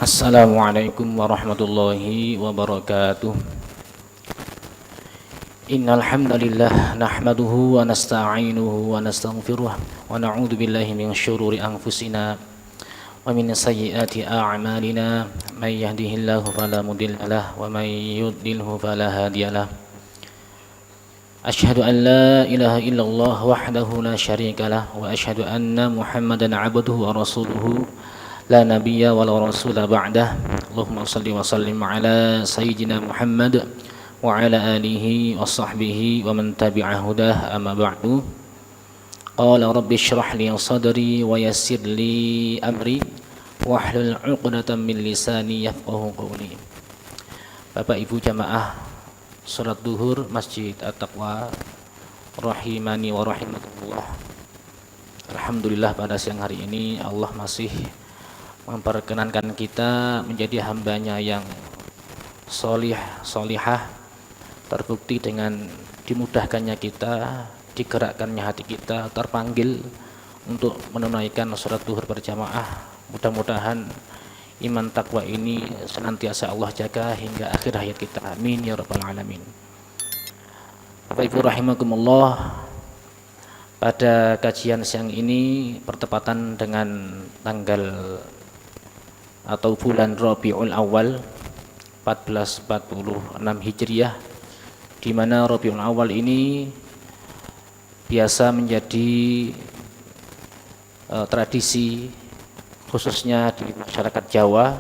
Assalamualaikum warahmatullahi wabarakatuh. Innal hamdalillah nahmaduhu wa nasta'inuhu wa nastaghfiruh wa na'udzu billahi min syururi anfusina wa min sayyiati a'malina may yahdihillahu fala mudilla lahu wa may yudlilhu fala hadiyalah. Asyhadu an la ilaha illallah wahdahu la syarikalah wa asyhadu anna Muhammadan 'abduhu wa rasuluhu la nabiyya wa la rasula ba'dah. Allahumma shalli wa sallim ala sayyidina Muhammad wa ala alihi wa sahbihi wa man tabi'a hudah, amma ba'du. Qala rabbi shrah li sadri wa yassir li amri wahlul 'uqdatam min lisani yafqahu qawli. Bapak Ibu jamaah salat duhur Masjid At-Taqwa rahimani wa rahimakumullah. Alhamdulillah pada siang hari ini Allah masih memperkenankan kita menjadi hambanya yang solihah, terbukti dengan dimudahkannya kita, digerakkannya hati kita, terpanggil untuk menunaikan sholat duhur berjamaah. Mudah-mudahan iman takwa ini senantiasa Allah jaga hingga akhir hayat kita. Amin ya rabbal alamin. Bapak Ibu rahimakumullah, pada kajian siang ini bertepatan dengan tanggal atau bulan Rabiul Awal 1446 Hijriah, di mana Rabiul Awal ini biasa menjadi tradisi khususnya di masyarakat Jawa,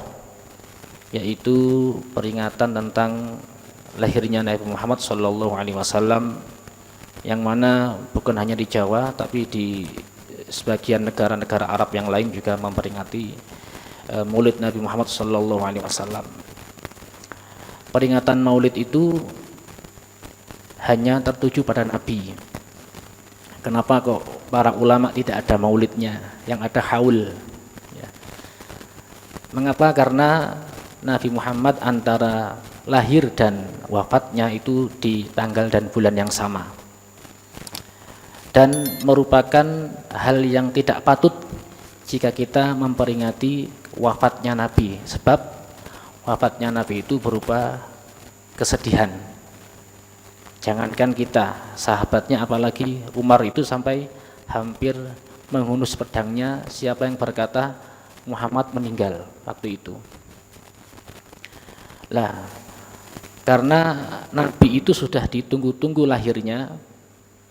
yaitu peringatan tentang lahirnya Nabi Muhammad SAW, yang mana bukan hanya di Jawa tapi di sebagian negara-negara Arab yang lain juga memperingati Maulid Nabi Muhammad SAW. Peringatan Maulid itu hanya tertuju pada Nabi. Kenapa kok para ulama tidak ada maulidnya, yang ada haul? Ya. Mengapa? Karena Nabi Muhammad antara lahir dan wafatnya itu di tanggal dan bulan yang sama, dan merupakan hal yang tidak patut jika kita memperingati wafatnya Nabi, sebab wafatnya Nabi itu berupa kesedihan. Jangankan kita, sahabatnya apalagi Umar itu sampai hampir menghunus pedangnya siapa yang berkata Muhammad meninggal waktu itu. Lah, karena Nabi itu sudah ditunggu-tunggu lahirnya,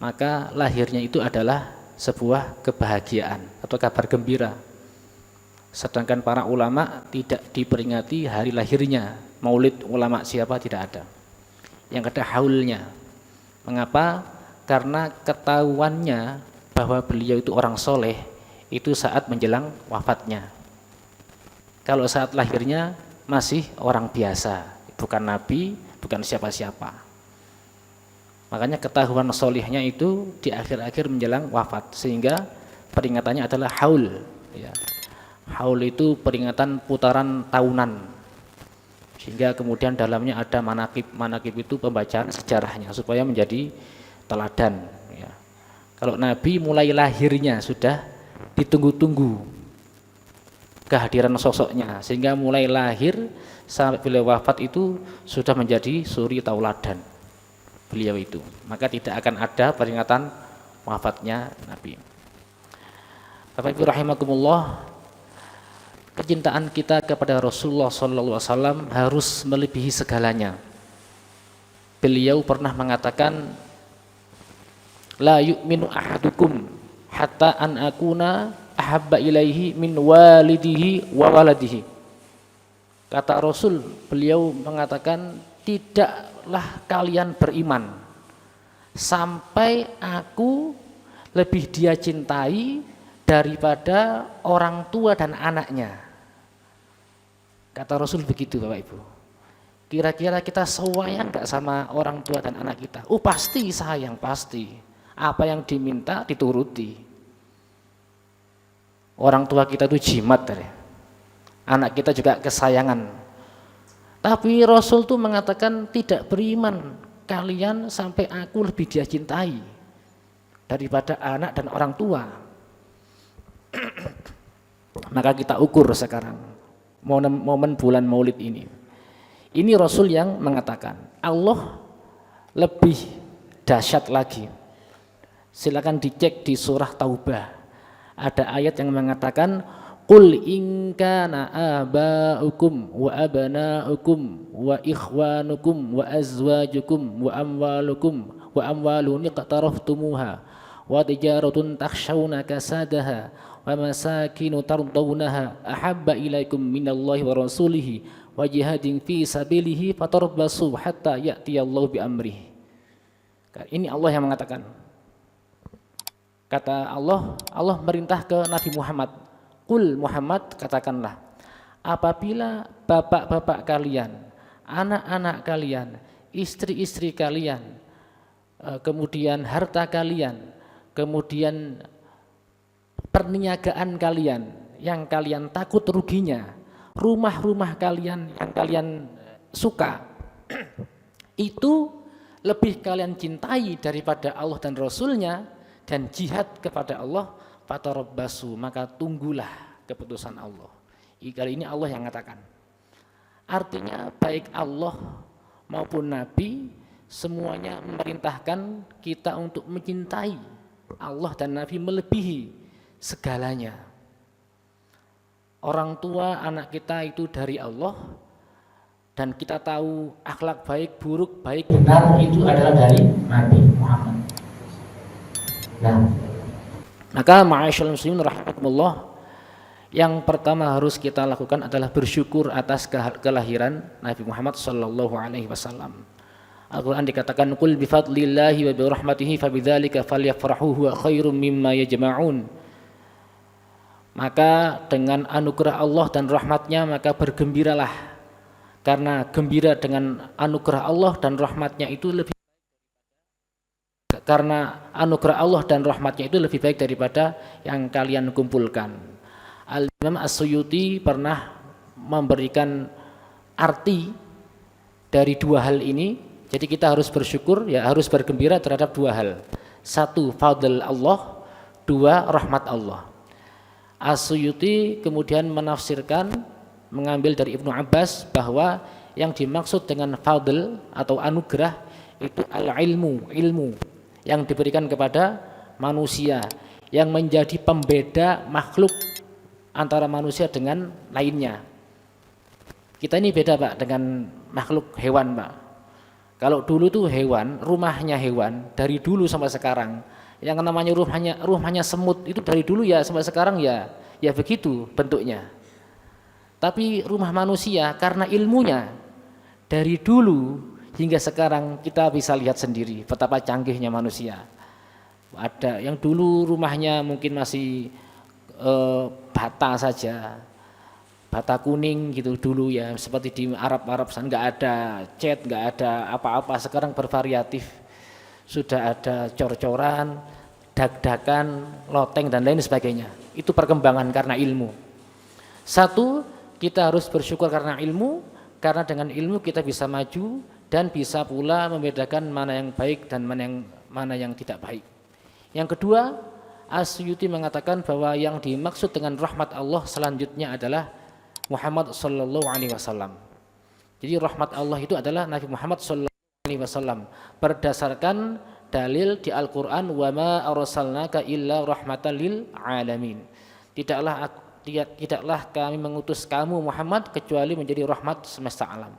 maka lahirnya itu adalah sebuah kebahagiaan atau kabar gembira. Sedangkan para ulama tidak diperingati hari lahirnya. Maulid ulama siapa tidak ada. Yang ada haulnya. Mengapa? Karena ketahuannya bahwa beliau itu orang soleh itu saat menjelang wafatnya. Kalau saat lahirnya masih orang biasa, bukan nabi, bukan siapa-siapa. Makanya ketahuan solihnya itu di akhir-akhir menjelang wafat, sehingga peringatannya adalah haul. Ya. Haul itu peringatan putaran tahunan, sehingga kemudian dalamnya ada manakib itu pembacaan sejarahnya supaya menjadi teladan. Ya. Kalau Nabi mulai lahirnya sudah ditunggu-tunggu kehadiran sosoknya, sehingga mulai lahir sampai beliau wafat itu sudah menjadi suri tauladan beliau itu, maka tidak akan ada peringatan wafatnya Nabi. Bapak Ibu rahimakumullah, kecintaan kita kepada Rasulullah SAW harus melebihi segalanya. Beliau pernah mengatakan, la yu'minu ahadukum hatta an akuna ahabba ilaihi min walidihi wa waladihi. Kata Rasul, beliau mengatakan, tidaklah kalian beriman sampai aku lebih dia cintai daripada orang tua dan anaknya. Kata Rasul begitu Bapak Ibu. Kira-kira kita sayang enggak sama orang tua dan anak kita? Oh pasti sayang, pasti. Apa yang diminta dituruti. Orang tua kita itu jimat, anak kita juga kesayangan. Tapi Rasul tuh mengatakan tidak beriman kalian sampai aku lebih dia cintai daripada anak dan orang tua. Maka kita ukur sekarang, momen bulan Maulid ini. Ini Rasul yang mengatakan. Allah lebih dahsyat lagi. Silakan dicek di surah Taubah. Ada ayat yang mengatakan qul in kana aba'ukum wa abna'ukum wa ikhwanukum wa azwajukum wa amwalun iqtaraftumuha wa tijaratun takhshawna kasadaha wa masakinu tardawnaha ahabba ilaikum minallahi wa rasulihi wa jihadin fi sabilihi fatarabbasu hatta ya'tiyallahu bi amrihi. Ini Allah yang mengatakan. Kata Allah merintah ke Nabi Muhammad, qul Muhammad, katakanlah, apabila bapak-bapak kalian, anak-anak kalian, istri-istri kalian, kemudian harta kalian, kemudian perniagaan kalian yang kalian takut ruginya, rumah-rumah kalian yang kalian suka, itu lebih kalian cintai daripada Allah dan Rasulnya dan jihad kepada Allah, fatarabbasu, maka tunggulah keputusan Allah. Kali ini Allah yang mengatakan. Artinya baik Allah maupun Nabi semuanya memerintahkan kita untuk mencintai Allah dan Nabi melebihi segalanya. Orang tua anak kita itu dari Allah, dan kita tahu akhlak baik, buruk, baik, benar itu adalah dari Nabi Muhammad. Nah, maka ma'asyiral muslimin rahimakumullah, yang pertama harus kita lakukan adalah bersyukur atas kelahiran Nabi Muhammad sallallahu alaihi wasallam. Al-Qur'an dikatakan qul bi fadlillahi wa bi rahmatihi fabidzalika falyafrahu huwa khairum mimma yajma'un. Maka dengan anugerah Allah dan rahmatnya maka bergembiralah, karena gembira dengan anugerah Allah dan rahmatnya itu lebih baik daripada yang kalian kumpulkan. Al-Imam As-Suyuti pernah memberikan arti dari dua hal ini. Jadi kita harus bersyukur, ya harus bergembira terhadap dua hal. Satu, fadl Allah. Dua, rahmat Allah. As-Suyuti kemudian menafsirkan, mengambil dari Ibnu Abbas bahwa yang dimaksud dengan fadl atau anugerah itu ilmu yang diberikan kepada manusia, yang menjadi pembeda makhluk antara manusia dengan lainnya. Kita ini beda Pak dengan makhluk hewan Pak. Kalau dulu tuh hewan, rumahnya hewan dari dulu sampai sekarang, yang namanya rumahnya semut itu dari dulu ya sampai sekarang ya begitu bentuknya. Tapi rumah manusia karena ilmunya dari dulu hingga sekarang kita bisa lihat sendiri betapa canggihnya manusia. Ada yang dulu rumahnya mungkin masih bata saja, bata kuning gitu dulu ya, seperti di Arab sana nggak ada cat, nggak ada apa-apa. Sekarang bervariatif, sudah ada cor-coran, dak-dakan, loteng dan lain sebagainya. Itu perkembangan karena ilmu. Satu, kita harus bersyukur karena ilmu, karena dengan ilmu kita bisa maju dan bisa pula membedakan mana yang baik dan mana yang tidak baik. Yang kedua, As-Suyuti mengatakan bahwa yang dimaksud dengan rahmat Allah selanjutnya adalah Muhammad sallallahu alaihi wasallam. Jadi rahmat Allah itu adalah Nabi Muhammad sallallahu alaihi wasallam berdasarkan dalil di Al-Qur'an, wa ma arsalnaka illa rahmatan lil alamin. Tidaklah kami mengutus kamu Muhammad kecuali menjadi rahmat semesta alam.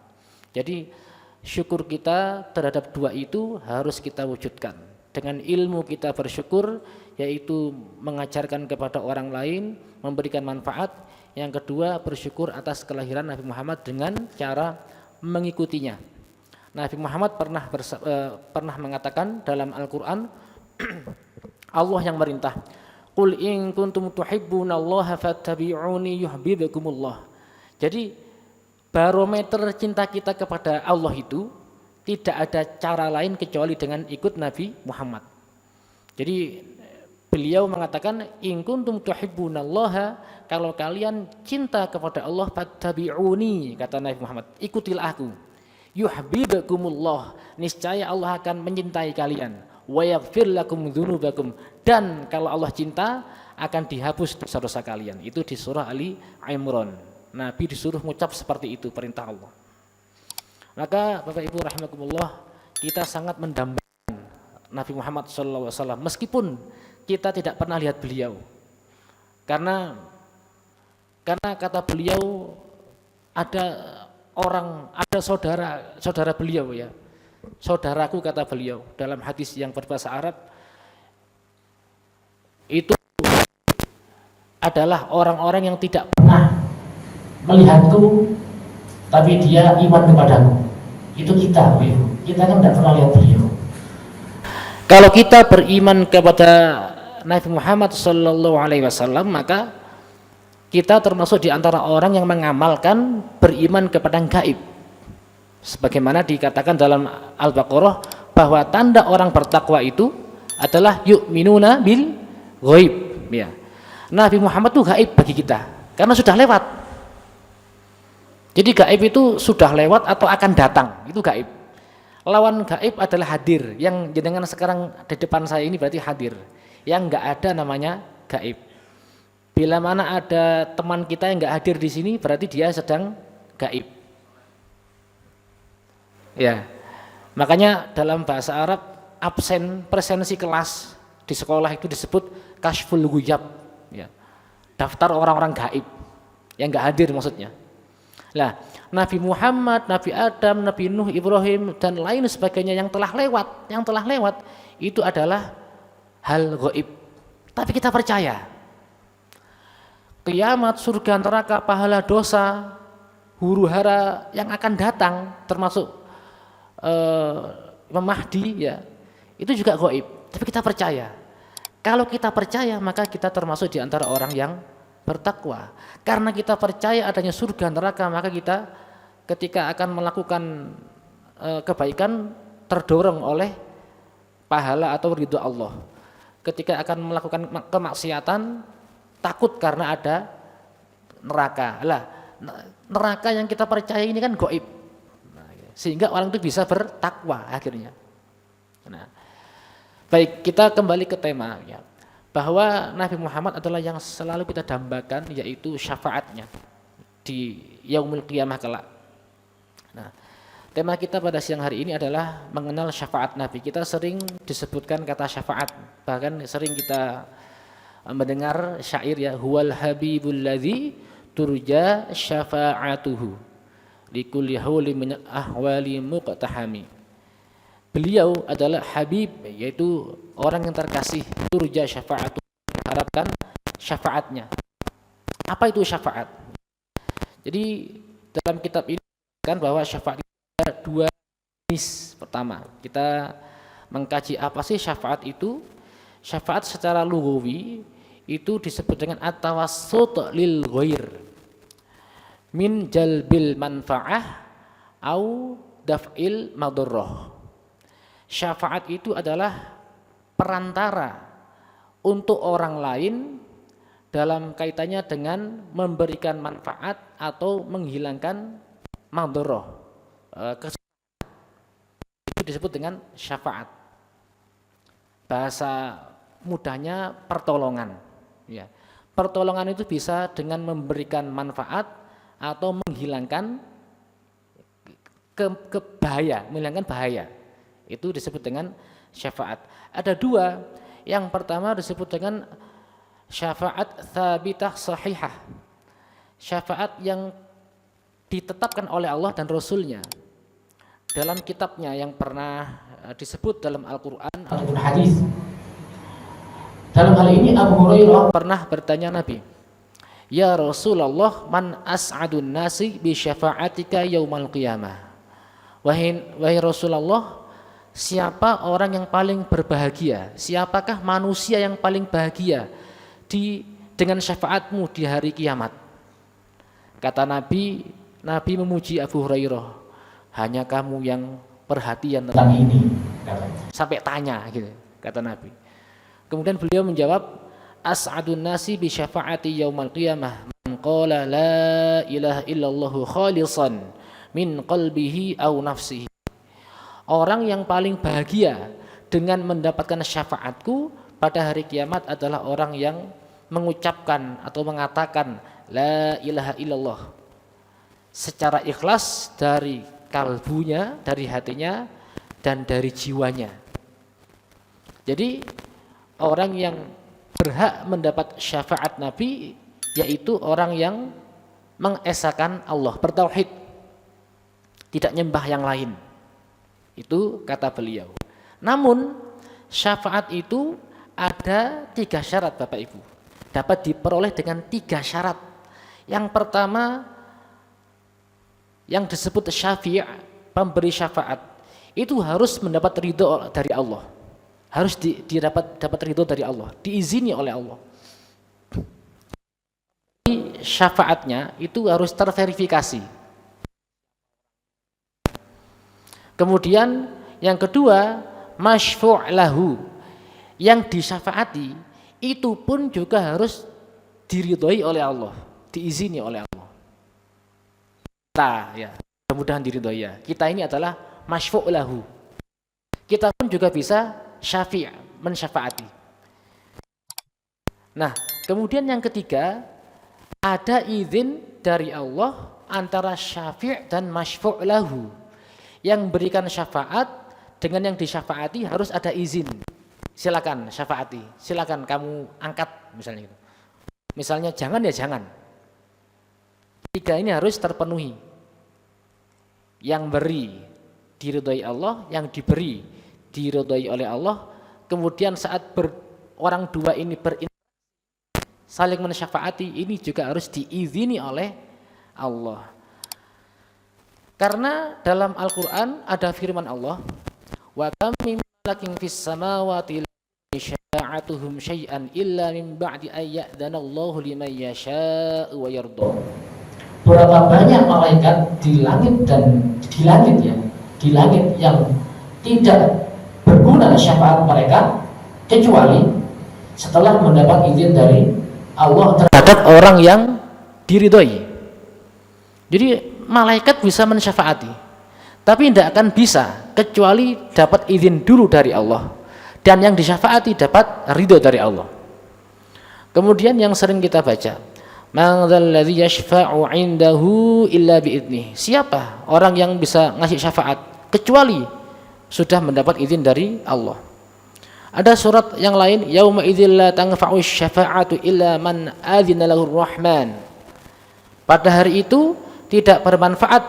Jadi syukur kita terhadap dua itu harus kita wujudkan. Dengan ilmu kita bersyukur, yaitu mengajarkan kepada orang lain, memberikan manfaat. Yang kedua, bersyukur atas kelahiran Nabi Muhammad dengan cara mengikutinya. Nabi Muhammad pernah mengatakan dalam Al-Quran, Allah yang merintah, qul in kuntum tuhibbunallaha fattabi'uni yuhibbukumullah. Jadi barometer cinta kita kepada Allah itu tidak ada cara lain kecuali dengan ikut Nabi Muhammad. Jadi beliau mengatakan in kuntum tuhibbunallaha, kalau kalian cinta kepada Allah fattabi'uni, kata Nabi Muhammad, ikutilah aku. Yuhibbukumullah, niscaya Allah akan mencintai kalian. Wa yaghfir lakum dzunubakum, dan kalau Allah cinta akan dihapus dosa-dosa kalian. Itu di surah Ali Imran. Nabi disuruh mengucap seperti itu, perintah Allah. Maka Bapak Ibu rahimakumullah, kita sangat mendambakan Nabi Muhammad SAW meskipun kita tidak pernah lihat beliau. Karena kata beliau ada saudara beliau ya. Saudaraku kata beliau dalam hadis yang berbahasa Arab itu adalah orang-orang yang tidak pernah melihatku tapi dia iman kepadaku. Itu kita, Bu. Kita kan tidak pernah lihat beliau. Kalau kita beriman kepada Nabi Muhammad SAW, maka kita termasuk di antara orang yang mengamalkan beriman kepada gaib. Sebagaimana dikatakan dalam Al-Baqarah bahwa tanda orang bertakwa itu adalah yu'minuna bil ghaib ya. Nabi Muhammad itu gaib bagi kita karena sudah lewat. Jadi gaib itu sudah lewat atau akan datang, itu gaib. Lawan gaib adalah hadir, yang jenengan sekarang di depan saya ini berarti hadir. Yang enggak ada namanya gaib. Bila mana ada teman kita yang enggak hadir di sini berarti dia sedang gaib. Ya, makanya dalam bahasa Arab absen presensi kelas di sekolah itu disebut kasyful ghuyab, ya, daftar orang-orang gaib yang nggak hadir maksudnya. Lah, Nabi Muhammad, Nabi Adam, Nabi Nuh, Ibrahim dan lain sebagainya yang telah lewat itu adalah hal gaib. Tapi kita percaya kiamat, surga, neraka, pahala, dosa, huru hara yang akan datang termasuk Imam Mahdi ya, itu juga gaib, tapi kita percaya. Kalau kita percaya maka kita termasuk di antara orang yang bertakwa. Karena kita percaya adanya surga neraka, maka kita ketika akan melakukan kebaikan terdorong oleh pahala atau ridho Allah. Ketika akan melakukan kemaksiatan takut karena ada neraka. Lah, neraka yang kita percaya ini kan gaib. Sehingga orang itu bisa bertakwa akhirnya. Nah, baik, kita kembali ke tema ya, bahwa Nabi Muhammad adalah yang selalu kita dambakan, yaitu syafaatnya di yaumul qiyamah kelak. Nah, tema kita pada siang hari ini adalah mengenal syafaat Nabi. Kita sering disebutkan kata syafaat, bahkan sering kita mendengar syair ya, huwal habibul ladzi turja syafa'atuhu likulli hauli min ahwali muqtahami. Beliau adalah habib, yaitu orang yang terkasih, turja syafa'atu, harapkan syafaatnya. Apa itu syafaat? Jadi dalam kitab ini kan bahwa syafaat ada dua jenis. Pertama, kita mengkaji apa sih syafaat itu. Syafaat secara lughawi itu disebut dengan at-tawassut lil ghair min jalbil manfa'ah au daf'il madurrah. Syafaat itu adalah perantara untuk orang lain dalam kaitannya dengan memberikan manfaat atau menghilangkan madurrah. Itu disebut dengan syafaat. Bahasa mudahnya pertolongan. Ya. Pertolongan itu bisa dengan memberikan manfaat atau menghilangkan menghilangkan bahaya. Itu disebut dengan syafaat. Ada dua. Yang pertama disebut dengan syafaat tsabitah sahihah. Syafaat yang ditetapkan oleh Allah dan Rasulnya dalam kitabnya yang pernah disebut dalam Al-Quran ataupun hadis. Dalam hal ini Abu Hurairah pernah bertanya Nabi, ya Rasulullah, man as'adun nasi bi syafa'atika yaumal qiyamah. Wahai Rasulullah, siapa orang yang paling berbahagia? Siapakah manusia yang paling bahagia dengan syafaatmu di hari kiamat? Kata Nabi memuji Abu Hurairah, hanya kamu yang perhatian tentang ini. Sampai tanya gitu, kata Nabi. Kemudian beliau menjawab, as'adun nasi bi syafaati yaumal qiyamah man qala la ilaha illallah khalisan min qalbihi aw nafsihi. Orang yang paling bahagia dengan mendapatkan syafaatku pada hari kiamat adalah orang yang mengucapkan atau mengatakan la ilaha illallah secara ikhlas dari kalbunya, dari hatinya, dan dari jiwanya. Jadi orang yang berhak mendapat syafaat Nabi yaitu orang yang mengesahkan Allah, bertauhid, tidak nyembah yang lain. Itu kata beliau. Namun syafaat itu ada 3 syarat Bapak Ibu. Dapat diperoleh dengan 3 syarat. Yang pertama yang disebut syafi', pemberi syafaat, itu harus mendapat ridho dari Allah. Harus dapat ridho dari Allah, diizini oleh Allah. Syafaatnya itu harus terverifikasi. Kemudian yang kedua, masyfu' lahu, yang disyafaati itu pun juga harus diridhoi oleh Allah, diizini oleh Allah. Kita ya, mudah-mudahan diridhoi ya. Kita ini adalah masyfu' lahu. Kita pun juga bisa syafi', mensyafaati. Nah, kemudian yang ketiga, ada izin dari Allah antara syafi' dan masyfu' lahu. Yang berikan syafaat dengan yang disyafaati harus ada izin. Silakan syafaati, silakan kamu angkat misalnya gitu. Misalnya jangan ya jangan. 3 ini harus terpenuhi. Yang beri diridhoi Allah, yang diberi diridhoi oleh Allah. Kemudian saat orang 2 ini saling mensyafaati, ini juga harus diizini oleh Allah. Karena dalam Al-Qur'an ada firman Allah, wa kam min malakin fis samawati la syafa'atuhum syai'an illa min ba'di ay ya'dana Allahu liman yasha'u wa yarda. Berapa banyak malaikat di langit dan di langit yang tidak berguna syafaat mereka kecuali setelah mendapat izin dari Allah terhadap orang yang diridhoi. Jadi malaikat bisa mensyafaati, tapi tidak akan bisa kecuali dapat izin dulu dari Allah, dan yang disyafaati dapat ridho dari Allah. Kemudian yang sering kita baca, man dzalladzi yashfa'u 'indahu illa bi'idnih. Siapa orang yang bisa ngasih syafaat kecuali sudah mendapat izin dari Allah. Ada surat yang lain, yauma idzil la tanfa'u syafa'atu illa man adzina lahu rahman. Pada hari itu tidak bermanfaat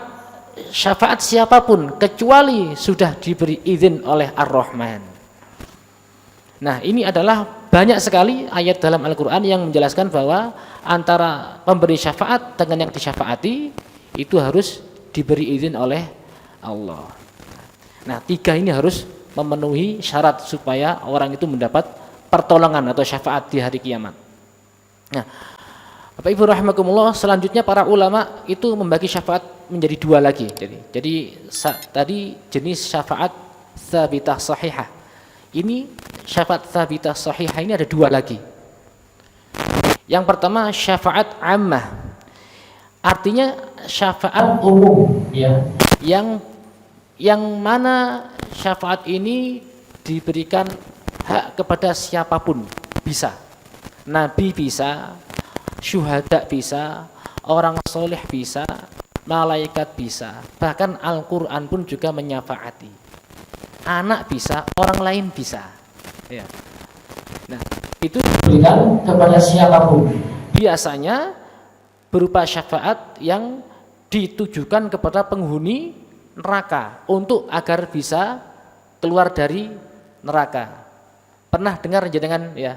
syafaat siapapun kecuali sudah diberi izin oleh Ar-Rahman. Nah, ini adalah banyak sekali ayat dalam Al-Qur'an yang menjelaskan bahwa antara pemberi syafaat dengan yang disyafaati itu harus diberi izin oleh Allah. Nah, 3 ini harus memenuhi syarat supaya orang itu mendapat pertolongan atau syafaat di hari kiamat. Nah, Bapak Ibu rahimakumullah, selanjutnya para ulama itu membagi syafaat menjadi 2 lagi. Jadi tadi jenis syafaat tsabitah sahihah. Ini syafaat tsabitah sahihah ini ada 2 lagi. Yang pertama syafaat ammah. Artinya syafaat umum ya. Yang mana syafaat ini diberikan hak kepada siapapun, bisa. Nabi bisa, syuhada bisa, orang soleh bisa, malaikat bisa, bahkan Al-Quran pun juga menyafaati. Anak bisa, orang lain bisa ya. Nah, itu diberikan kepada siapapun, biasanya berupa syafaat yang ditujukan kepada penghuni neraka untuk agar bisa keluar dari neraka. Pernah dengar jenengan ya,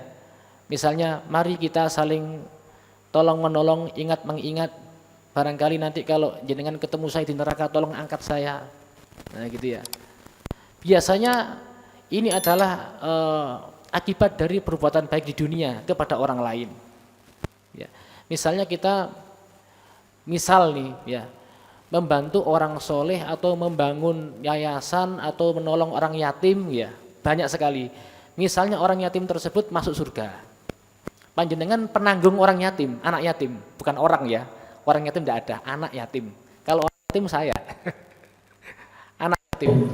misalnya mari kita saling tolong menolong, ingat mengingat, barangkali nanti kalau jenengan ketemu saya di neraka tolong angkat saya. Nah gitu ya. Biasanya ini adalah akibat dari perbuatan baik di dunia kepada orang lain ya. Misalnya kita nih ya, membantu orang soleh atau membangun yayasan atau menolong orang yatim ya, banyak sekali. Misalnya orang yatim tersebut masuk surga, panjenengan penanggung orang yatim, anak yatim, bukan orang ya, orang yatim tidak ada, anak yatim. Kalau orang yatim saya anak yatim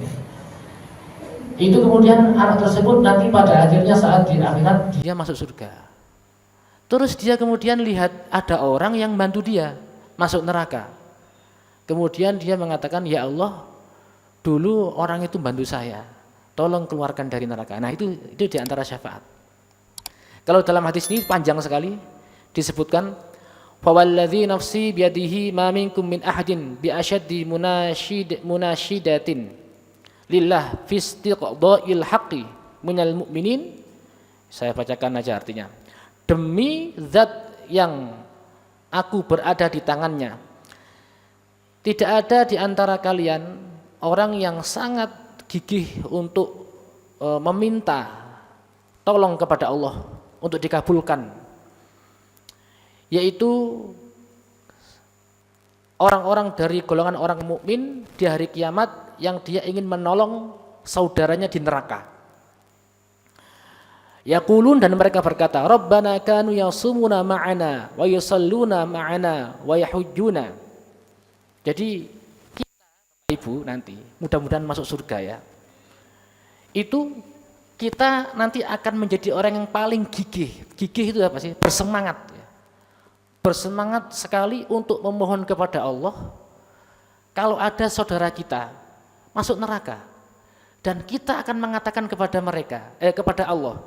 itu, kemudian anak tersebut nanti pada akhirnya saat di akhirat dia masuk surga, terus dia kemudian lihat ada orang yang bantu dia masuk neraka. Kemudian dia mengatakan, ya Allah, dulu orang itu bantu saya, tolong keluarkan dari neraka. Nah itu diantara syafaat. Kalau dalam hadis ini panjang sekali disebutkan, fawalladzi nafsi biyadihi ma minkum min ahadin bi asyaddi munasyidatin lillah fi istiqda'il haqqi minal mu'minin. Saya bacakan aja artinya. Demi zat yang aku berada di tangannya, tidak ada di antara kalian orang yang sangat gigih untuk meminta tolong kepada Allah untuk dikabulkan, yaitu orang-orang dari golongan orang mukmin di hari kiamat yang dia ingin menolong saudaranya di neraka. Yaqulun, dan mereka berkata, Rabbana kanu yasumuna ma'ana wa yusalluna ma'ana wa yahujjuna. Jadi kita, Ibu, nanti mudah-mudahan masuk surga ya. Itu kita nanti akan menjadi orang yang paling gigih. Gigih itu apa sih? Bersemangat ya. Bersemangat sekali untuk memohon kepada Allah kalau ada saudara kita masuk neraka, dan kita akan mengatakan kepada kepada Allah,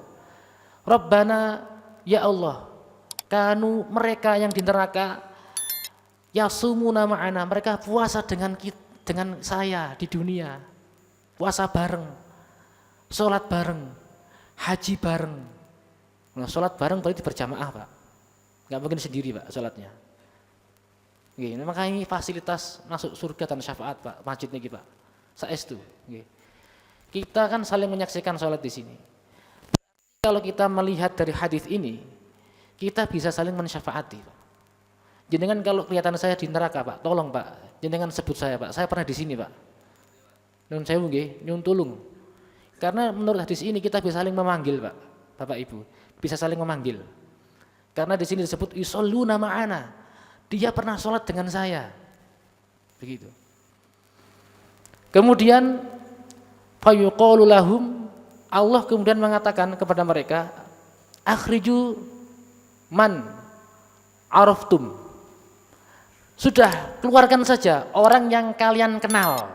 Rabbana, ya Allah, kanu, mereka yang di neraka, yasumuna ma'ana, mereka puasa dengan saya di dunia, puasa bareng, sholat bareng, haji bareng. Nah, sholat bareng berarti berjamaah Pak, nggak mungkin sendiri Pak sholatnya. Gini, makanya ini fasilitas masuk surga dan syafaat Pak, masjid ini Pak, saestu. Kita kan saling menyaksikan sholat di sini. Kalau kita melihat dari hadis ini, kita bisa saling mensyafaati. Jenengan kalau kelihatan saya di neraka Pak, tolong Pak, jenengan sebut saya Pak, saya pernah di sini Pak. Nun sewu nggih, nyun tulung. Karena menurut hadis ini kita bisa saling memanggil Pak, Bapak Ibu, bisa saling memanggil. Karena di sini disebut yusalluna ma'ana, dia pernah sholat dengan saya, begitu. Kemudian fayuqalu lahum, Allah kemudian mengatakan kepada mereka, akhriju man araftum, sudah keluarkan saja orang yang kalian kenal.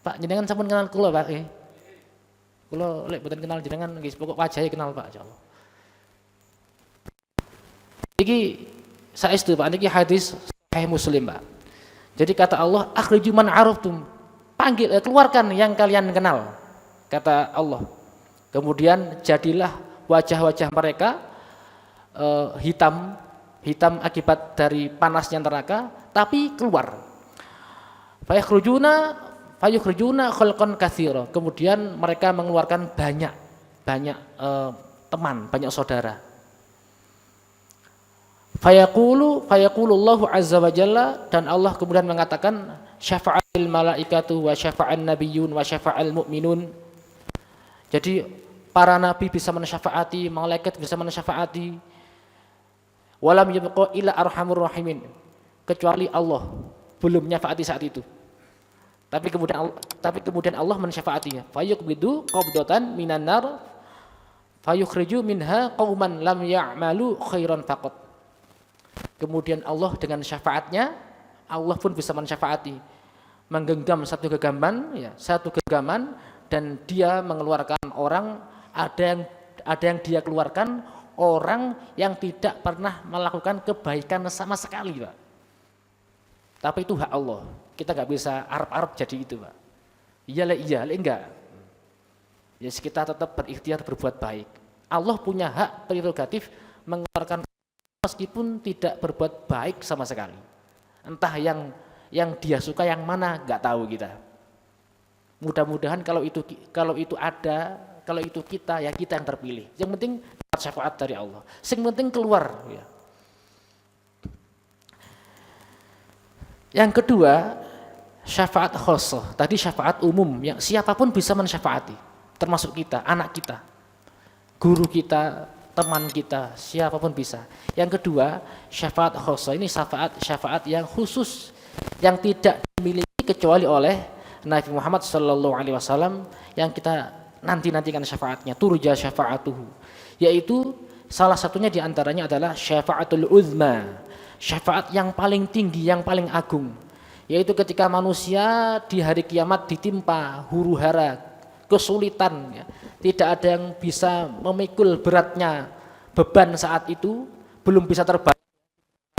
Pak, jenengan sampun kenal kula Pak, kula lek boten kenal jenengan nggih, pokok wajahnya kenal Pak, insyaallah. Iki saestu Pak, niki hadis Sahih Muslim Pak. Jadi kata Allah, akhriju man araftum, panggil, keluarkan yang kalian kenal, kata Allah. Kemudian jadilah wajah-wajah mereka hitam akibat dari panasnya neraka, tapi keluar. Fayukhrujuna khalqan katsira. Kemudian mereka mengeluarkan banyak teman, banyak saudara. Fayaqulullahu azza wa jalla, dan Allah kemudian mengatakan, syafa'al malaikatu wa syafa'an nabiyyun wa syafa'al mu'minun. Jadi para nabi bisa mensyafaati, malaikat bisa mensyafaati. Walam yabqa illa arhamur rahimin, kecuali Allah belum menyafaati saat itu. Tapi kemudian Allah mensyafaatinya. Fayuqbidu qabdatan minan nar fayukhriju minha qauman lam ya'malu khairan faqat. Kemudian Allah dengan syafaatnya, Allah pun bisa mensyafaati, menggenggam satu genggaman, dan dia mengeluarkan orang, ada yang dia keluarkan orang yang tidak pernah melakukan kebaikan sama sekali Pak. Tapi itu hak Allah, kita nggak bisa arep-arep jadi itu Pak. Iya enggak. Ya kita tetap berikhtiar berbuat baik. Allah punya hak prerogatif mengeluarkan meskipun tidak berbuat baik sama sekali. Entah yang dia suka yang mana nggak tahu kita. Mudah-mudahan kalau itu kita, ya kita yang terpilih. Yang penting syafaat dari Allah. Yang penting keluar. Ya. Yang kedua, syafaat khosoh. Tadi syafaat umum, yang siapapun bisa mensyafaati, termasuk kita, anak kita, guru kita, teman kita, siapapun bisa. Yang kedua, syafaat khosoh. Ini syafaat yang khusus, yang tidak dimiliki kecuali oleh Nabi Muhammad SAW, yang kita nantikan syafaatnya, turja syafaatuhu, yaitu salah satunya diantaranya adalah syafaatul uzma, syafaat yang paling tinggi, yang paling agung, yaitu ketika manusia di hari kiamat ditimpa huru-hara, kesulitan, ya. Tidak ada yang bisa memikul beratnya beban saat itu, belum bisa terbang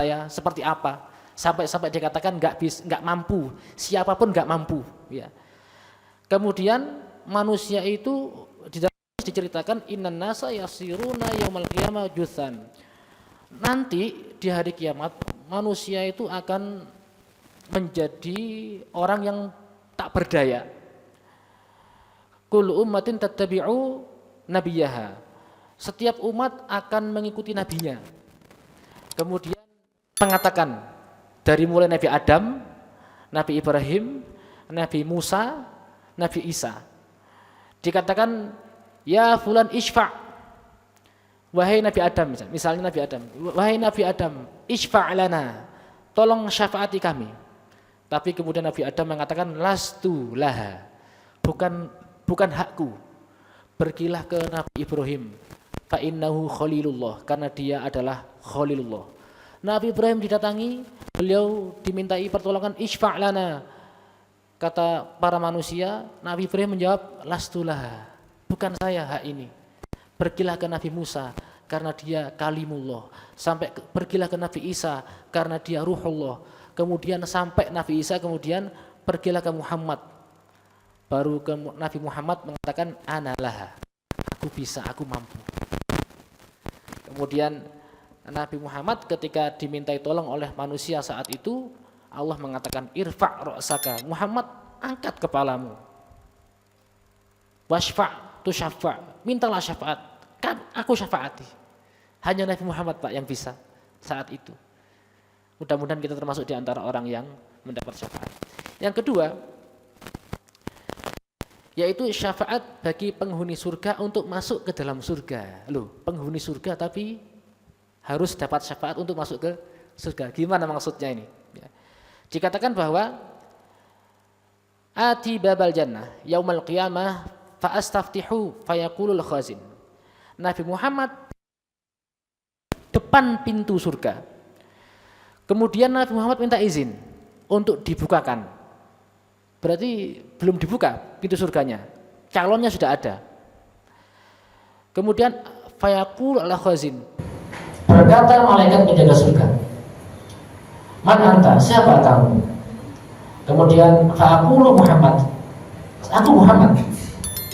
saya seperti apa, sampai dikatakan nggak mampu, siapapun nggak mampu, ya. Kemudian manusia itu di dalam diceritakan innan nasa yasiruna yaumal qiyamah jutsan. Nanti di hari kiamat manusia itu akan menjadi orang yang tak berdaya. Kullu ummatin tattabi'u nabiyaha. Setiap umat akan mengikuti nabinya. Kemudian mengatakan dari mulai Nabi Adam, Nabi Ibrahim, Nabi Musa, Nabi Isa. Dikatakan ya fulan isfa'. Wahai Nabi Adam, misalnya Nabi Adam, wahai Nabi Adam, isfa' lana, tolong syafaati kami. Tapi kemudian Nabi Adam mengatakan lastu laha, bukan hakku. Pergilah ke Nabi Ibrahim, fa innahu khalilullah, karena dia adalah khalilullah. Nabi Ibrahim didatangi, beliau dimintai pertolongan, isfa' lana. Kata para manusia, Nabi Ibrahim menjawab lastu laha, bukan saya hak ini. Pergilah ke Nabi Musa karena dia kalimullah, sampai pergilah ke Nabi Isa karena dia ruhullah. Kemudian sampai Nabi Isa, kemudian pergilah ke Muhammad. Baru ke Nabi Muhammad mengatakan analah, aku bisa, aku mampu. Kemudian Nabi Muhammad ketika dimintai tolong oleh manusia saat itu, Allah mengatakan irfa' ra'saka, Muhammad angkat kepalamu. Wasfa' tu syafa', mintalah syafaat, kan aku syafaati. Hanya Nabi Muhammad Pak yang bisa saat itu. Mudah-mudahan kita termasuk di antara orang yang mendapat syafaat. Yang kedua, yaitu syafaat bagi penghuni surga untuk masuk ke dalam surga. Loh, penghuni surga tapi harus dapat syafaat untuk masuk ke surga. Gimana maksudnya ini? Ya. Dikatakan bahwa ati babal jannah yaumal qiyamah fa'astaftihu fayaqulul khazin. Nabi Muhammad depan pintu surga. Kemudian Nabi Muhammad minta izin untuk dibukakan. Berarti belum dibuka pintu surganya. Calonnya sudah ada. Kemudian fayaqul al-khazin. Berkata malaikat penjaga surga, "Man anta? Siapa kamu?" Kemudian fa'aqulu Muhammad. Aku Muhammad.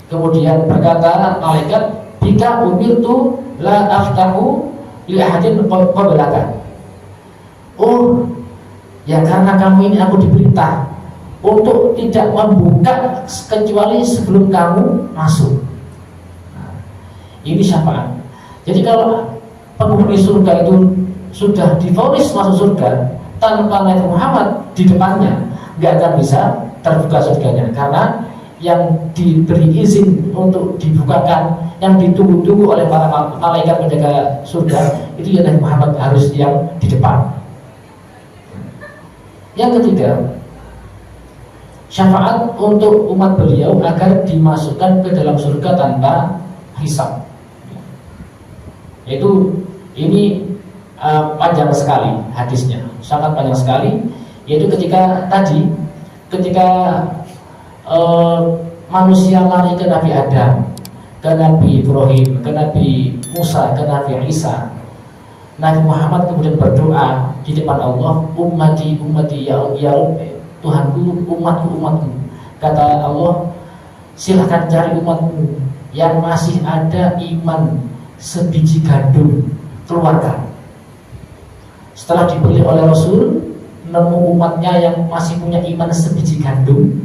Kemudian berkata malaikat, "Bika umirtu la aftahu li ahadin qablaka." Oh, ya karena kamu ini aku diperintah untuk tidak membuka kecuali sebelum kamu masuk. Nah, ini syafaat. Jadi kalau penghuni surga itu sudah divonis masuk surga tanpa Nabi Muhammad di depannya, nggak akan bisa terbuka surganya, karena yang diberi izin untuk dibukakan, yang ditunggu-tunggu oleh para malaikat penjaga surga itu ya Nabi Muhammad harus yang di depan. Yang ketiga, syafaat untuk umat beliau agar dimasukkan ke dalam surga tanpa hisab. Yaitu ini panjang sekali hadisnya, sangat panjang sekali. Yaitu ketika manusia lari ke Nabi Adam, ke Nabi Ibrahim, ke Nabi Musa, ke Nabi Isa, Nabi Muhammad kemudian berdoa di depan Allah, ummati ummati ya Rabbi, Tuhanku, umatku umatku. Kata Allah, silahkan cari umatmu yang masih ada iman sebiji gandum, keluarkan. Setelah dipilih oleh Rasul, nemu umatnya yang masih punya iman sebiji gandum.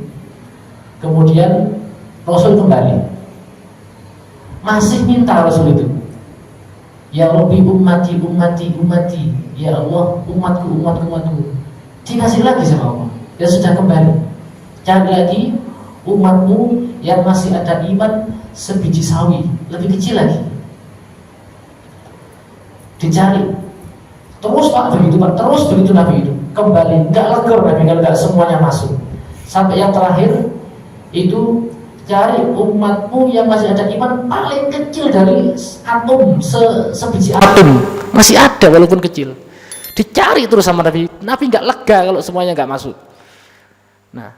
Kemudian Rasul kembali, masih minta Rasul itu, ya Rabbi ummati ummati ummati, ya Allah umatku umatku umatku. Dikasih lagi sama Allah, dia sudah kembali, cari lagi umatmu yang masih ada iman sebiji sawi, lebih kecil lagi, dicari terus Pak, begitu Pak, terus begitu Nabi itu kembali, nggak lega Nabi kalau nggak semuanya masuk, sampai yang terakhir itu cari umatmu yang masih ada iman paling kecil dari atom, sebiji atom, masih ada walaupun kecil, dicari terus sama Nabi. Nabi nggak lega kalau semuanya nggak masuk. Nah,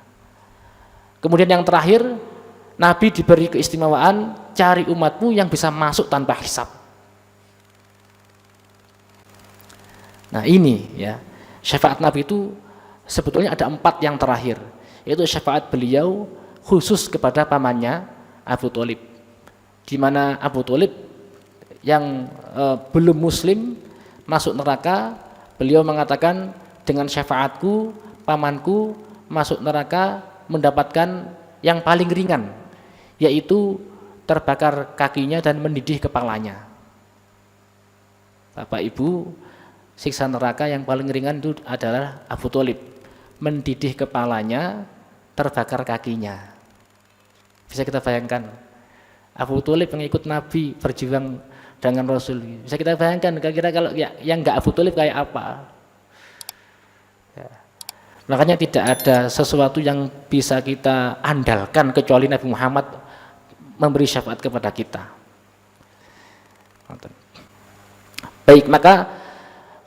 kemudian yang terakhir, Nabi diberi keistimewaan, cari umatmu yang bisa masuk tanpa hisab. Nah ini ya, syafaat Nabi itu sebetulnya ada 4 yang terakhir, yaitu syafaat beliau khusus kepada pamannya Abu Thalib, di mana Abu Thalib yang belum muslim masuk neraka, beliau mengatakan dengan syafaatku pamanku masuk neraka mendapatkan yang paling ringan, yaitu terbakar kakinya dan mendidih kepalanya. Bapak Ibu, siksa neraka yang paling ringan itu adalah Abu Thalib, mendidih kepalanya, terbakar kakinya. Bisa kita bayangkan, Abu Thalib pengikut Nabi, berjuang dengan Rasul. Bisa kita bayangkan kira-kira kalau yang enggak Abu Thalib kayak apa? Ya. Makanya tidak ada sesuatu yang bisa kita andalkan kecuali Nabi Muhammad memberi syafaat kepada kita. Baik, maka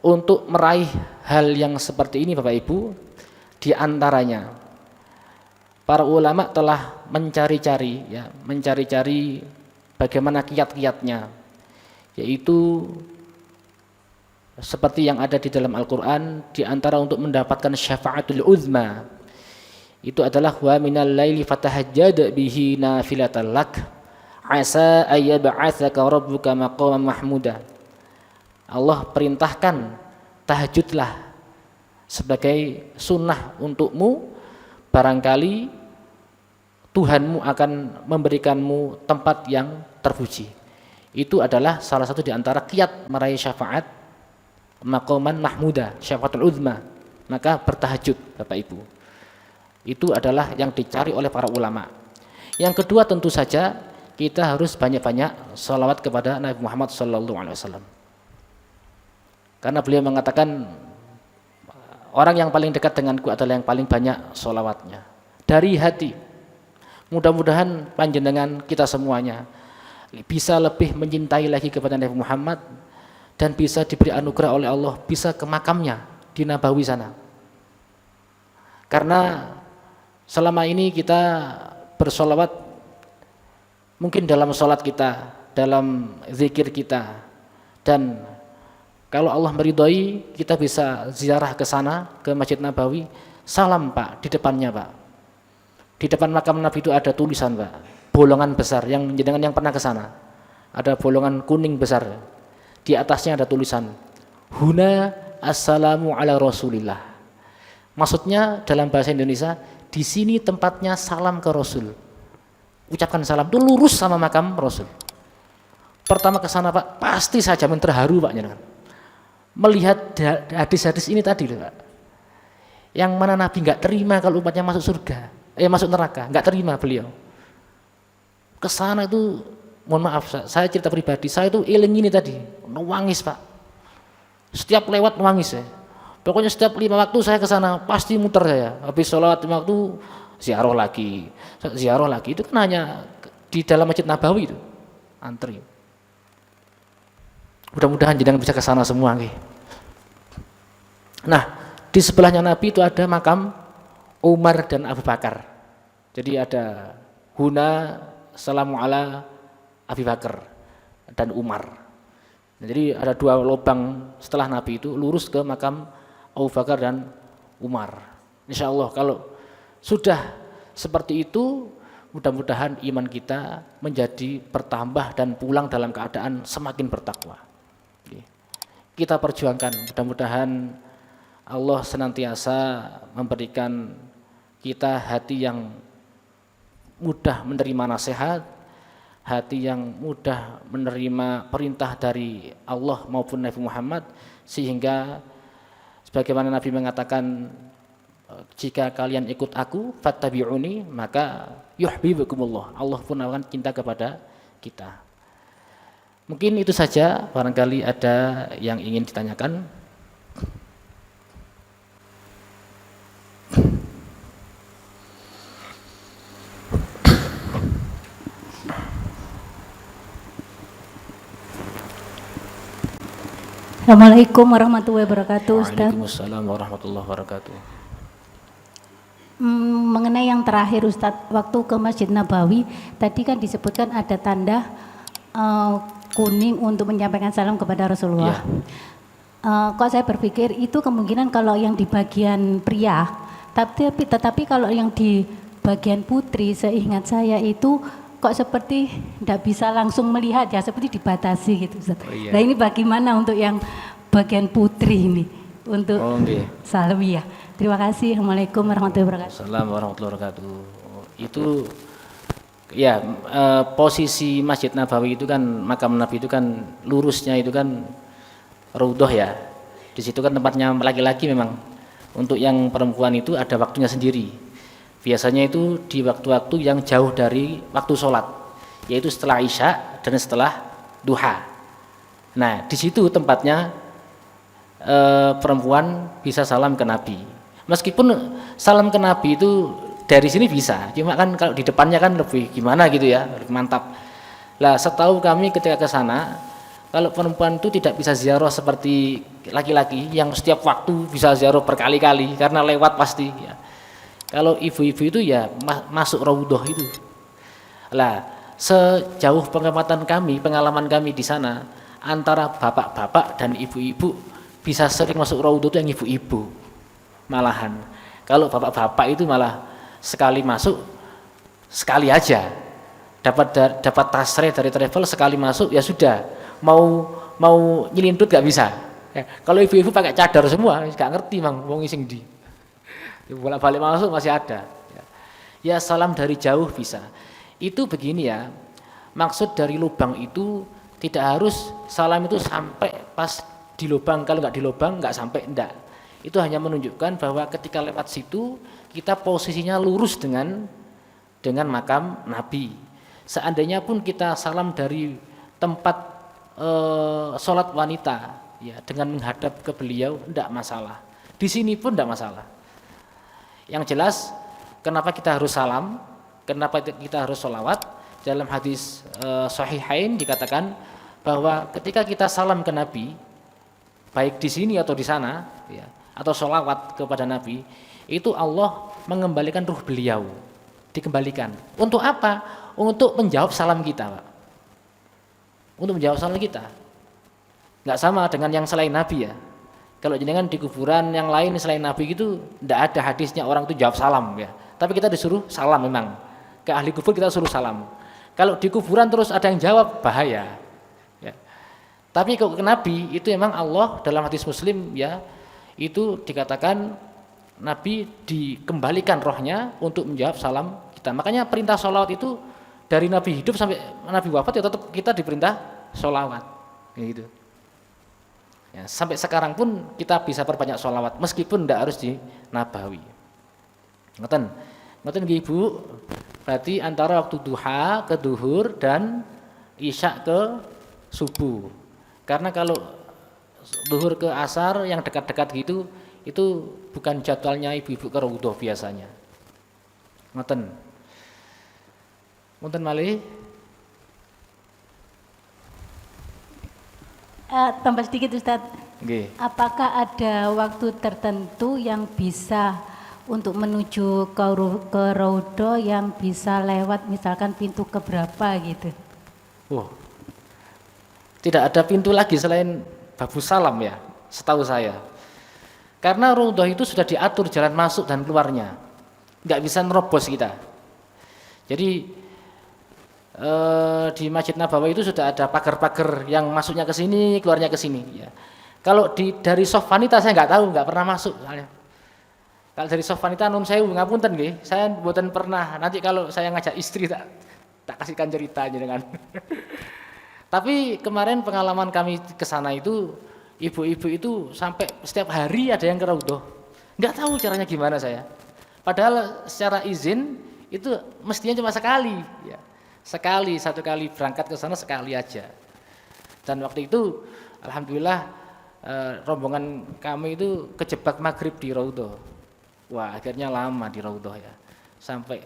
untuk meraih hal yang seperti ini Bapak Ibu, di antaranya para ulama telah mencari-cari bagaimana kiat-kiatnya, yaitu seperti yang ada di dalam Al-Qur'an, di antara untuk mendapatkan syafaatul uzma itu adalah wa minal laili fatahajjad bihi nafilatan lak asa ayyab'atsaka rabbuka maqaman mahmuda. Allah perintahkan tahajudlah sebagai sunnah untukmu, barangkali Tuhanmu akan memberikanmu tempat yang terpuji. Itu adalah salah satu di antara kiat meraih syafaat maqaman mahmuda, syafaatul uzma. Maka bertahajud Bapak Ibu. Itu adalah yang dicari oleh para ulama. Yang kedua tentu saja kita harus banyak-banyak sholawat kepada Nabi Muhammad SAW. Karena beliau mengatakan orang yang paling dekat denganku adalah yang paling banyak sholawatnya dari hati. Mudah-mudahan panjenengan kita semuanya bisa lebih mencintai lagi kepada Nabi Muhammad dan bisa diberi anugerah oleh Allah bisa ke makamnya di Nabawi sana. Karena selama ini kita bersolawat mungkin dalam sholat kita, dalam zikir kita, dan kalau Allah meridhoi kita bisa ziarah ke sana, ke Masjid Nabawi, salam Pak di depannya Pak. Di depan makam Nabi itu ada tulisan Pak, bolongan besar, yang jenengan yang pernah ke sana. Ada bolongan kuning besar. Di atasnya ada tulisan Huna assalamu ala Rasulillah. Maksudnya dalam bahasa Indonesia, di sini tempatnya salam ke Rasul. Ucapkan salam itu lurus sama makam Rasul. Pertama ke sana Pak, pasti saya jamin terharu Pak jenengan. Melihat hadis-hadis ini tadi loh Pak, yang mana Nabi nggak terima kalau umatnya masuk surga, masuk neraka, nggak terima beliau. Kesana itu, mohon maaf, saya cerita pribadi, saya itu eling ini tadi, nangis Pak. Setiap lewat nangis ya. Pokoknya setiap 5 waktu saya kesana pasti muter saya. Habis sholat 5 waktu ziarah lagi. Itu kan hanya di dalam Masjid Nabawi itu, antri. Mudah-mudahan jenengan bisa ke sana semua nggih. Nah, di sebelahnya Nabi itu ada makam Umar dan Abu Bakar. Jadi ada Huna salamu ala Abu Bakar dan Umar. Jadi ada 2 lubang setelah Nabi itu lurus ke makam Abu Bakar dan Umar. Insya Allah kalau sudah seperti itu, mudah-mudahan iman kita menjadi bertambah dan pulang dalam keadaan semakin bertakwa. Kita perjuangkan, mudah-mudahan Allah senantiasa memberikan kita hati yang mudah menerima nasihat, hati yang mudah menerima perintah dari Allah maupun Nabi Muhammad, sehingga sebagaimana Nabi mengatakan, jika kalian ikut aku fattabi'uni maka yuhibbukumullah, Allah pun akan cinta kepada kita. Mungkin itu saja, barangkali ada yang ingin ditanyakan. Assalamualaikum warahmatullahi wabarakatuh, Ustaz. Waalaikumsalam warahmatullahi wabarakatuh. mengenai yang terakhir Ustadz, waktu ke Masjid Nabawi tadi kan disebutkan ada tanda kuning untuk menyampaikan salam kepada Rasulullah. Kok saya berpikir itu kemungkinan kalau yang di bagian pria, tetapi kalau yang di bagian putri, seingat saya itu kok seperti tidak bisa langsung melihat ya, seperti dibatasi gitu Ustaz. Nah ini bagaimana untuk yang bagian putri ini untuk salam ya. Terima kasih. Assalamualaikum warahmatullahi wabarakatuh. Assalamualaikum warahmatullahi wabarakatuh. Itu ya posisi Masjid Nabawi itu kan, makam Nabi itu kan lurusnya itu kan Raudhah ya. Di situ kan tempatnya laki-laki memang. Untuk yang perempuan itu ada waktunya sendiri. Biasanya itu di waktu-waktu yang jauh dari waktu sholat, yaitu setelah Isya dan setelah duha. Nah, di situ tempatnya perempuan bisa salam ke Nabi. Meskipun salam ke Nabi itu dari sini bisa, cuma kan kalau di depannya kan lebih gimana gitu ya, lebih mantap. Lah, setahu kami ketika ke sana, kalau perempuan itu tidak bisa ziarah seperti laki-laki yang setiap waktu bisa ziarah berkali-kali karena lewat pasti ya. Kalau ibu-ibu itu ya masuk Raudhah itu. Lah, sejauh pengalaman kami di sana, antara bapak-bapak dan ibu-ibu bisa sering masuk Raudhah itu yang ibu-ibu. Malahan. Kalau bapak-bapak itu malah sekali masuk sekali aja. Dapat tasreh dari travel sekali masuk ya sudah. Mau nyelintut gak bisa. Ya, kalau ibu-ibu pakai cadar semua, gak ngerti mang wong sing di. Bolak-balik masuk masih ada. Ya salam dari jauh bisa. Itu begini ya. Maksud dari lubang itu tidak harus salam itu sampai pas di lubang. Kalau nggak di lubang nggak sampai, enggak. Itu hanya menunjukkan bahwa ketika lewat situ kita posisinya lurus dengan makam Nabi. Seandainya pun kita salam dari tempat sholat wanita ya, dengan menghadap ke beliau enggak masalah. Di sini pun enggak masalah. Yang jelas kenapa kita harus salam, kenapa kita harus sholawat. Dalam hadis Sahihain dikatakan bahwa ketika kita salam ke Nabi, baik di sini atau di sana ya, atau sholawat kepada Nabi, itu Allah mengembalikan ruh beliau, dikembalikan. Untuk apa? Untuk menjawab salam kita, Pak. Untuk menjawab salam kita. Nggak sama dengan yang selain Nabi ya. Kalau jenengan di kuburan yang lain selain Nabi gitu, tidak ada hadisnya orang itu jawab salam ya. Tapi kita disuruh salam memang. Ke ahli kubur kita suruh salam. Kalau di kuburan terus ada yang jawab, bahaya. Ya. Tapi kalau ke Nabi itu memang Allah dalam hadis Muslim ya, itu dikatakan Nabi dikembalikan rohnya untuk menjawab salam kita. Makanya perintah sholawat itu dari Nabi hidup sampai Nabi wafat ya tetap kita diperintah sholawat. Gitu. Ya, sampai sekarang pun kita bisa perbanyak sholawat meskipun tidak harus di Nabawi. Ngoten nggih Ibu. Berarti antara waktu duha ke duhur dan isya ke subuh. Karena kalau duhur ke asar yang dekat-dekat gitu itu bukan jadwalnya ibu-ibu ke Raudhah biasanya. Ngoten malih. Tambah sedikit Ustadz. Okay. Apakah ada waktu tertentu yang bisa untuk menuju ke Raudhah yang bisa lewat misalkan pintu keberapa gitu? Tidak ada pintu lagi selain Babu Salam ya, setahu saya. Karena Raudhah itu sudah diatur jalan masuk dan keluarnya, nggak bisa nerobos kita. Jadi di Masjid Nabawi itu sudah ada pagar-pagar yang masuknya ke sini, keluarnya ke sini. Ya. Kalau dari soft wanita saya nggak tahu, nggak pernah masuk. Kalau dari soft wanita nun saya ngapunten nggih, saya mboten pernah. Nanti kalau saya ngajak istri tak kasihkan ceritanya dengan. Tapi kemarin pengalaman kami ke sana itu ibu-ibu itu sampai setiap hari ada yang ke Raudhah. Nggak tahu caranya gimana saya. Padahal secara izin itu mestinya cuma sekali. Ya. Satu kali berangkat ke sana sekali aja. Dan waktu itu alhamdulillah rombongan kami itu kejebak maghrib di Raudhah. Wah, akhirnya lama di Raudhah ya. Sampai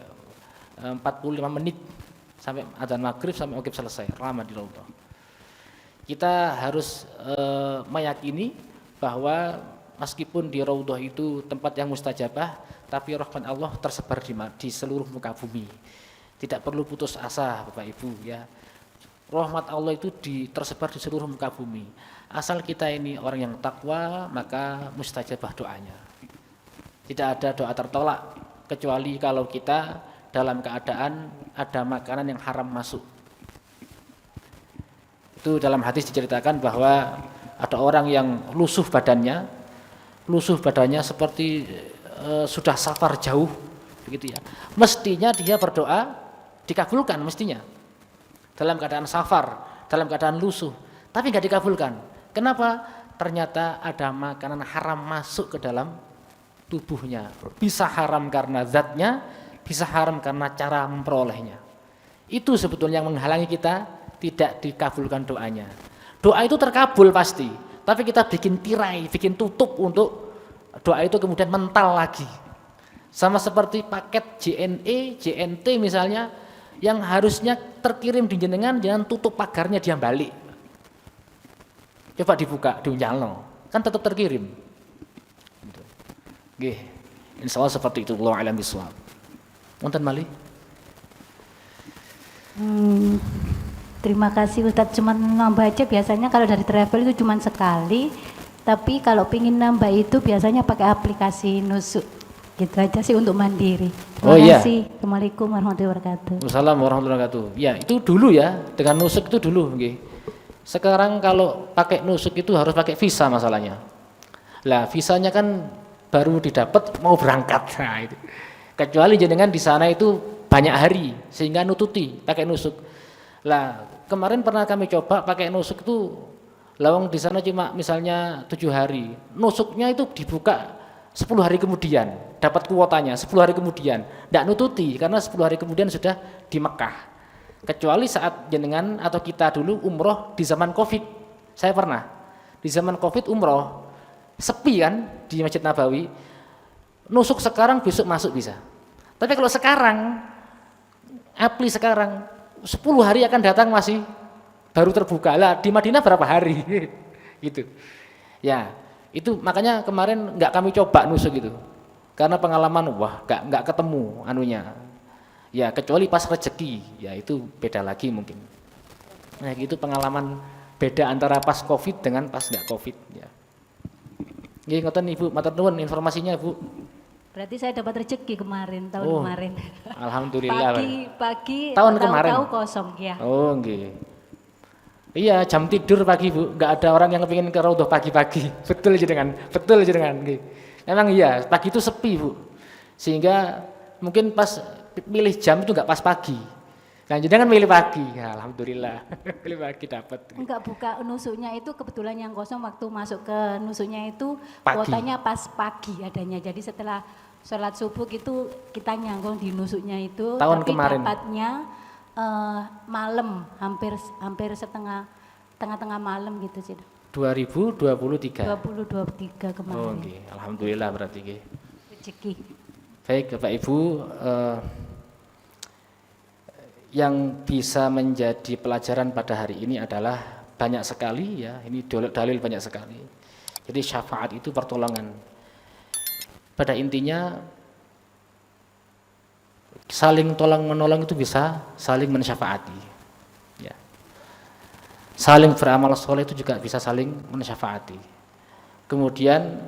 45 menit sampai adzan maghrib sampai maghrib selesai, lama di Raudhah. Kita harus meyakini bahwa meskipun di Raudhah itu tempat yang mustajabah, tapi rahmat Allah tersebar di seluruh muka bumi. Tidak perlu putus asa Bapak Ibu ya. Rahmat Allah itu tersebar di seluruh muka bumi. Asal kita ini orang yang takwa, maka mustajabah doanya. Tidak ada doa tertolak kecuali kalau kita dalam keadaan ada makanan yang haram masuk. Itu dalam hadis diceritakan bahwa ada orang yang lusuh badannya seperti sudah safar jauh, begitu ya. Mestinya dia berdoa dikabulkan mestinya. Dalam keadaan safar, dalam keadaan lusuh, tapi nggak dikabulkan. Kenapa? Ternyata ada makanan haram masuk ke dalam tubuhnya. Bisa haram karena zatnya, bisa haram karena cara memperolehnya. Itu sebetulnya yang menghalangi kita tidak dikabulkan doanya. Doa itu terkabul pasti, tapi kita bikin tirai, bikin tutup untuk doa itu kemudian mental lagi. Sama seperti paket JNE, JNT misalnya, yang harusnya terkirim di jenengan, jangan tutup pagarnya, dia balik. Coba dibuka, diunyalno, kan tetap terkirim. Nggih, insyaallah seperti itu. Wallahu a'lam bishawab. Wonten malih? Terima kasih Ustadz. Cuman nambah aja, biasanya kalau dari travel itu cuman sekali, tapi kalau pingin nambah itu biasanya pakai aplikasi nusuk. Gitu aja sih untuk mandiri. Terima kasih. Assalamualaikum warahmatullahi wabarakatuh. Waalaikumsalam warahmatullahi wabarakatuh. Ya, itu dulu ya, dengan nusuk itu dulu, nggih. Sekarang kalau pakai nusuk itu harus pakai visa masalahnya. Lah, visanya kan baru didapat mau berangkat. Nah, itu. Kecuali jenengan di sana itu banyak hari sehingga nututi pakai nusuk. Lah, kemarin pernah kami coba pakai nusuk itu, lawang di sana cuma misalnya 7 hari. Nusuknya itu dibuka 10 hari kemudian, dapat kuotanya 10 hari kemudian, tidak nututi karena 10 hari kemudian sudah di Mekah. Kecuali saat jenengan atau kita dulu umroh di zaman Covid. Saya pernah di zaman Covid umroh, sepi kan di Masjid Nabawi. Nusuk sekarang besok masuk bisa. Tapi kalau sekarang, apli sekarang 10 hari akan datang masih baru terbuka. Lah di Madinah berapa hari? Gitu. Ya. Itu makanya kemarin nggak kami coba nusuk itu, karena pengalaman nggak ketemu anunya, ya kecuali pas rezeki, ya itu beda lagi mungkin. Nah gitu pengalaman beda antara pas Covid dengan pas nggak Covid. Ya. Nggih ngoten Ibu, matur nuwun informasinya Bu. Berarti saya dapat rezeki kemarin, tahun kemarin. Alhamdulillah. Pagi tahun kemarin. Tahu kosong ya. Oh nggih. Iya, jam tidur pagi Bu, nggak ada orang yang kepingin ke raudhah pagi-pagi. Betul jenengan. Memang iya, pagi itu sepi Bu, sehingga mungkin pas pilih jam itu nggak pas pagi. Nah jenengan milih pagi, ya, alhamdulillah, pilih pagi dapat. Enggak, buka nusuknya itu kebetulan yang kosong waktu masuk ke nusuknya itu pagi. kuotanya pas pagi adanya. Jadi setelah sholat subuh itu kita nyangkong di nusuknya itu. Tahun tapi kemarin. dapatnya malam, hampir tengah malam gitu sih. 2023. 2023 kemarin. Oh, okay. Alhamdulillah berarti. Okay. Rezeki. Baik Bapak Ibu, yang bisa menjadi pelajaran pada hari ini adalah banyak sekali ya. Ini dalil banyak sekali. Jadi syafaat itu pertolongan. Pada intinya saling tolong menolong itu bisa saling mensyafaati ya. Saling beramal soleh itu juga bisa saling mensyafaati. Kemudian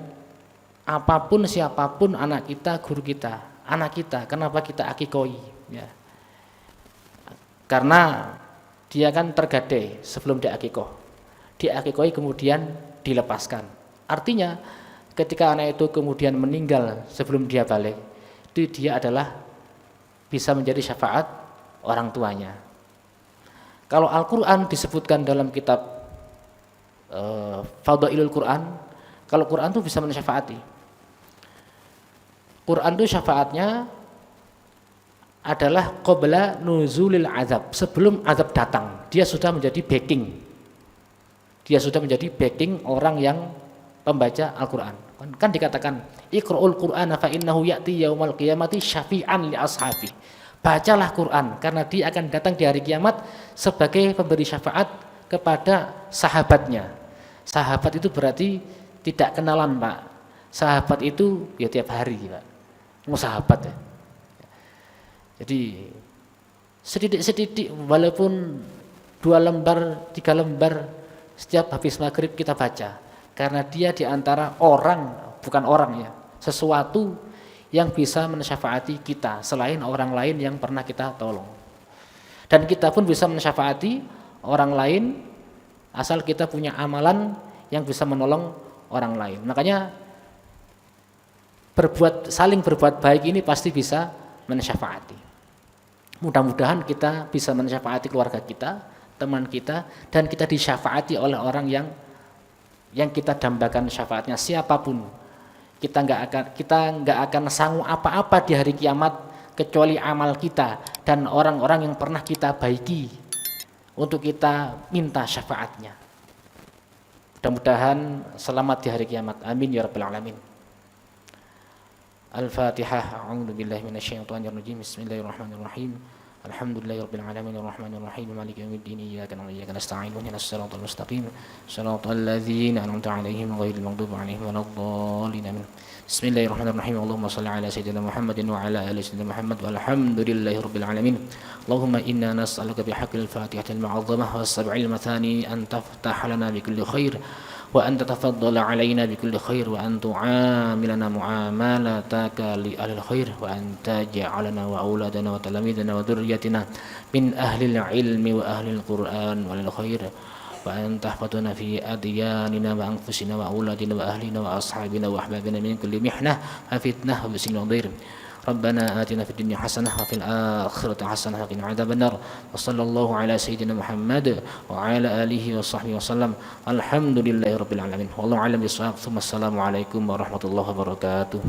apapun siapapun anak kita, guru kita, anak kita, kenapa kita akikoi ya, karena dia kan tergadai sebelum diakikoi kemudian dilepaskan. Artinya ketika anak itu kemudian meninggal sebelum dia balik, itu dia adalah bisa menjadi syafaat orang tuanya. Kalau Al-Quran disebutkan dalam kitab Fadhailul Quran, kalau Quran itu bisa mensyafaati. Quran itu syafaatnya adalah qabla nuzulil azab, sebelum azab datang, dia sudah menjadi backing. Dia sudah menjadi backing orang yang pembaca Al-Quran. Kan dikatakan Iqra'ul Qur'ana fa innahu ya'ti yaumal qiyamati syafi'an li ashabi. Bacalah Quran karena dia akan datang di hari kiamat sebagai pemberi syafaat kepada sahabatnya. Sahabat itu berarti tidak kenalan Pak. Sahabat itu ya tiap hari Pak. sahabat ya. Jadi sedikit-sedikit walaupun 2 lembar, 3 lembar setiap habis maghrib kita baca. Karena dia diantara orang, bukan orang ya, sesuatu yang bisa mensyafaati kita selain orang lain yang pernah kita tolong. Dan kita pun bisa mensyafaati orang lain asal kita punya amalan yang bisa menolong orang lain. Makanya saling berbuat baik ini pasti bisa mensyafaati. Mudah-mudahan kita bisa mensyafaati keluarga kita, teman kita, dan kita disyafaati oleh orang yang kita dambakan syafaatnya, siapapun. Kita nggak akan sanggup apa-apa di hari kiamat kecuali amal kita dan orang-orang yang pernah kita baiki untuk kita minta syafaatnya. Mudah-mudahan selamat di hari kiamat. Amin ya rabbal alamin. Al-Fatihah. A'udzu billahi minasyaitonir rajim. Bismillahirrahmanirrahim. Alhamdulillahirabbil alamin arrahmanir rahim maliki yaumiddin iyyaka na'budu wa iyyaka nasta'in ihdinas siratal mustaqim siratal ladzina an'amta 'alaihim ghairil maghdubi 'alaihim waladdallin. Bismillahirrahmanirrahim. Allahumma shalli ala sayyidina Muhammadin wa ala ali sayyidina Muhammad walhamdulillahirabbil alamin. Allahumma inna nas'aluka bihaqqil Fatihatil mu'azzamah was sab'il mathani an taftah lana bi kulli khair wa an tatafaddala alaina bi kulli khair wa an tu'amilana mu'amalataka li ahli khair wa an taj'alana wa auladana wa talamidana wa dhurriyyatina min ahli ilmi wa ahli al-Qur'an wa lil khair wa an tahfadhana fi adyanina wa anfusina wa auladina wa ahlina wa ashabina wa ahbabina min kulli mihnah wa fitnah wa bisin dhair. ربنا آتنا في الدنيا حسنة وفي الآخرة حسنة وقنا عذاب النار وصلى الله على سيدنا محمد وعلى آله وصحبه وسلم. الحمد لله رب العالمين والله أعلم بالصواب. ثم السلام عليكم ورحمة الله وبركاته.